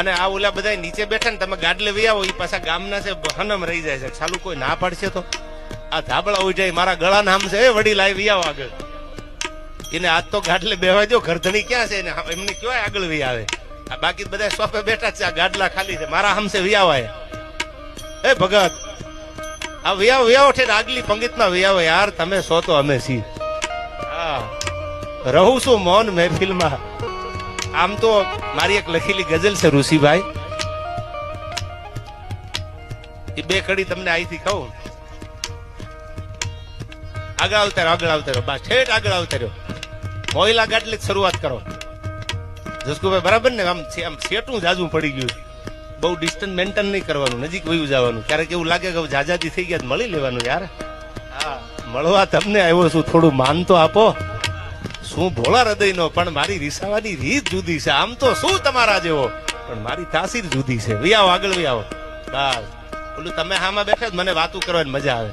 અને આ ઓલા બધા નીચે બેઠા ને તમે ગાડલે વી આવો, એ પાછા ગામના છે હનમ રહી જાય છે. સાલું કોઈ ના પાડશે તો આ ધાબળા ઉઈ જાય, મારા ગળા નામ છે વડીલ આવી આવો આગળ. એને આજ તો ગાડલે બેવા દો, ઘરધણી ક્યાં છે એમને કયો આગળ વી આવે. આ બાકી બધા સોફે બેઠા છે, આ ગાડલા ખાલી છે, મારા હમસે વિયાવાય. એ ભગત આ વિયાવો છે આગલી પંગતમાં વિયાવો યાર, તમે સો તો અમે છીએ. હા રહું છું મૌન મહેફિલમાં. આમ તો મારી એક લખેલી ગઝલ છે ઋષિભાઈ, એ બે કડી તમને અહીંથી કહું. આગળ આવતા બસ ઠેઠ આગળ આવતા રહ્યો. મોયલા ગાડલી શરૂઆત કરો જસકુભાઈ, બરાબર ને? આમ સેટું જાજુ પડી ગયું, બહુ ડિસ્ટન્સ મેન્ટેન નહીં કરવાનું, નજીક વયું જવાનું. ક્યારેક એવું લાગે કે જાજાજી થઈ ગયા મળી લેવાનું યાર. હા મળવા તમને આવ્યો છું, થોડું માન તો આપો. શું ભોળા હૃદય નો, પણ મારી રીસાવાની રીત જુદી છે. આમ તો શું તમારા જેવો, પણ મારી તાસીર જુદી છે. વિયાવો આગળ વિયાવો બસ. ઓલું તમે હામાં બેઠા મને વાતું કરવાની મજા આવે.